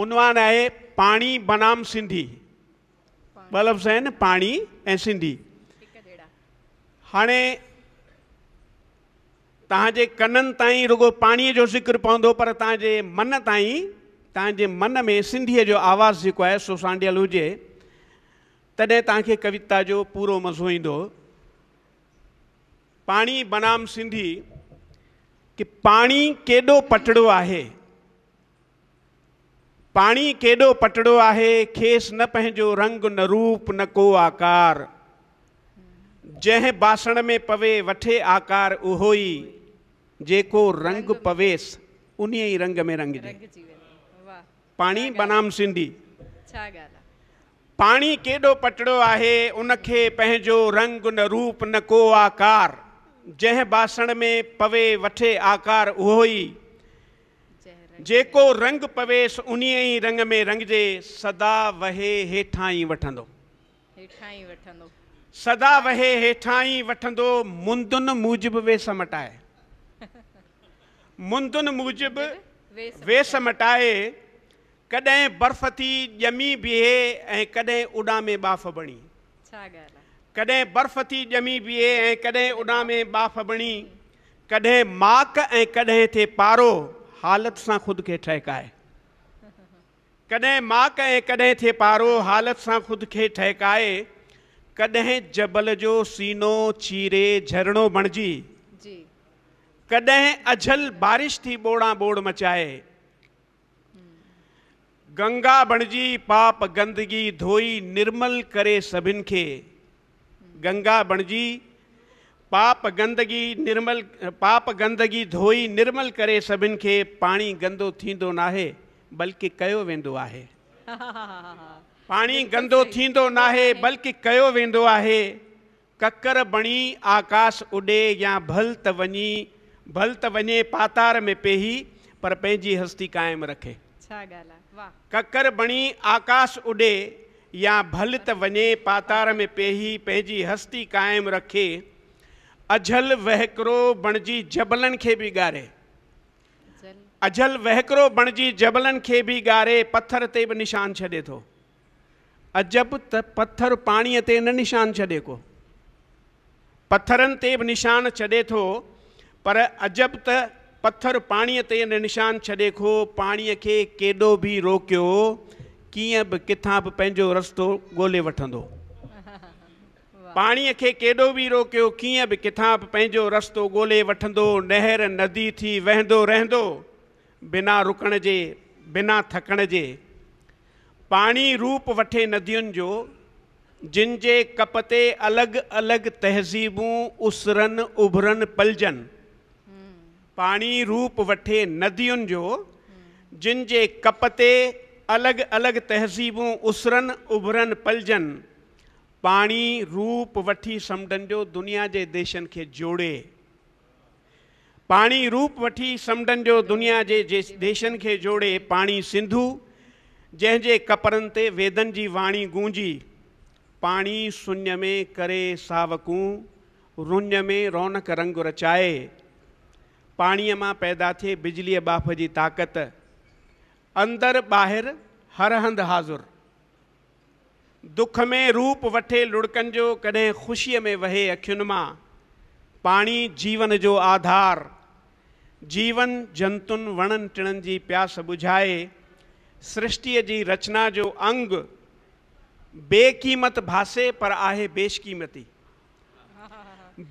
उनवान है पानी बनाम सिंधी। ॿ लफ़्ज़ आहिनि, पाणी ऐं सिंधी। हाणे तव्हांजे कननि ताईं रुगो पाणीअ जो ज़िक्र पवंदो, पर तव्हांजे मन ताईं, तव्हांजे मन में सिंधीअ जो आवाज़ु जेको आहे सो सांडियल हुजे, तॾहिं तव्हांखे कविता जो पूरो मज़ो ईंदो। पाणी बनाम सिंधी कि पाणी केॾो पटड़ो आहे, पाणी केॾो पटड़ो आहे, खेसि न पंहिंजो रंग न रूप न को आकार, जंहिं बासण में पवे वठे आकार उहो ई, जेको रंग पवेसि उन ई रंग में रंगजे। पाणी बनाम सिंधी। पाणी केॾो पटड़ो आहे, उनखे पंहिंजो रंग न रूप न को आकार, जंहिं बासण में पवे वठे आकार उहो ई, जेको रंग पवेसि उन ई रंग में रंगजे, सदा वहे हेठां ई वठंदो, सदा वहे हेठां ई वठंदो, मुंदुन मूजिब वेस मटाए, मुंदुन मूजिब वेस मटाए, कॾहिं बर्फ़ थी ॼमी बीहे ऐं कॾहिं उॾाम में बाफ़ बणी, कॾहिं बर्फ़ थी ॼमी बीहे ऐं कॾहिं उॾाम में बाफ़ बणी, कॾहिं माक ऐं कॾहिं थिए पारो, हालत सां ख़ुदि खे ठहिकाए, कॾहिं माक ऐं कॾहिं थिए पारो, हालत सां ख़ुदि खे ठहिकाए, कॾहिं जबल जो सीनो चीरे झरणो बणिजी, कॾहिं अझल बारिश थी ॿोड़ा ॿोड़ मचाए, गंगा बणिजी पाप गंदगी धोई निर्मल करे सभिनि खे, गंगा बणिजी पाप गंदगी धोई निर्मल करे सभिनि खे, पाणी गंदो थींदो नाहे बल्कि कयो वेंदो आहे, पाणी गंदो थींदो नाहे बल्कि कयो वेंदो आहे, ककर बणी आकाश उॾे या भल त वञे पातार में पेही, पर पंहिंजी हस्ती क़ाइमु रखे। ककर बणी आकाश उॾे या भल त वञे पातार में पेही, पंहिंजी हस्ती क़ाइमु रखे, अझल वहकिरो बणिजी जबलनि खे बि ॻारे, अझल वहकिरो बणिजी जबलनि खे बि ॻारे, पत्थर ते बि निशान छॾे थो। अजब त पत्थर पाणीअ ते न निशान छॾे को, पत्थरनि ते बि निशान छॾे थो, पर अजब त पत्थर पाणीअ ते न निशान छॾे को, पाणीअ खे केॾो बि रोकियो कीअं बि किथां बि पंहिंजो रस्तो ॻोल्हे वठंदो, पाणीअ खे केॾो बि रोकियो कीअं बि किथां बि पंहिंजो रस्तो ॻोल्हे वठंदो, नहर नदी थी वहंदो रहंदो बिना रुकण जे बिना थकण जे, पाणी रूप वठे नदियुनि जो, जिन जे कप ते अलॻि अलॻि तहज़ीबूं उसरनि उभरनि पलजनि, पाणी रूप वठे नदियुनि जो, जिन जे कप ते अलॻि अलॻि तहज़ीबूं उसरनि उभरनि पलजनि, पाणी रूप वठी समुंडनि जो दुनिया जे देशनि खे जोड़े, पाणी रूप वठी समुंडनि जो दुनिया जे देशनि खे जोड़े, पाणी सिंधु जंहिंजे कपरनि ते वेदनि जी वाणी गूंजी, पाणी शून्य में करे सावकूं रुञ में रौनक रंग रचाए, पाणीअ मां पैदा थिए बिजलीअ बाफ़ जी ताक़त, अंदरि ॿाहिरि हर हंधि हाज़ुर, दुख में रूप वठे लुड़कनि जो, कॾहिं ख़ुशीअ में वहे अखियुनि मां, पाणी जीवन जो आधार, जीवन जंतुनि वणनि टिणनि जी प्यास बुझाए, सृष्टिअ जी रचना जो अंग, बेक़ीमत भासे पर आहे बेशकीमती,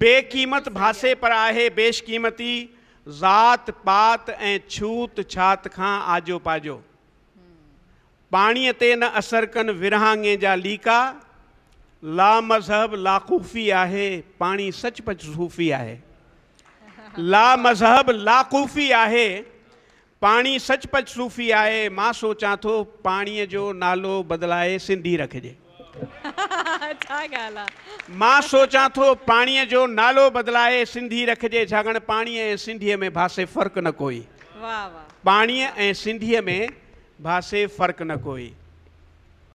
बेक़ीमत भासे पर आहे बेशकीमती, ज़ात पात ऐं छूत छात खां आजो पाजो, पाणीअ ते न असर कनि विरहाङे जा लीका, ला मज़हब लाख़ूफ़ी आहे, पाणी सचपच सूफ़ी आहे, ला मज़हब लाख़ूफ़ी आहे, पाणी सचपच सूफ़ी आहे, मां सोचां थो पाणीअ जो नालो बदिलाए सिंधी रखिजे। मां सोचां थो पाणीअ जो नालो बदिलाए सिंधी रखिजे, छाकाणि पाणीअ ऐं सिंधीअ में भासे फ़र्क़ु न कोई, पाणीअ ऐं सिंधीअ में भासे फ़र्क़ु न कोई।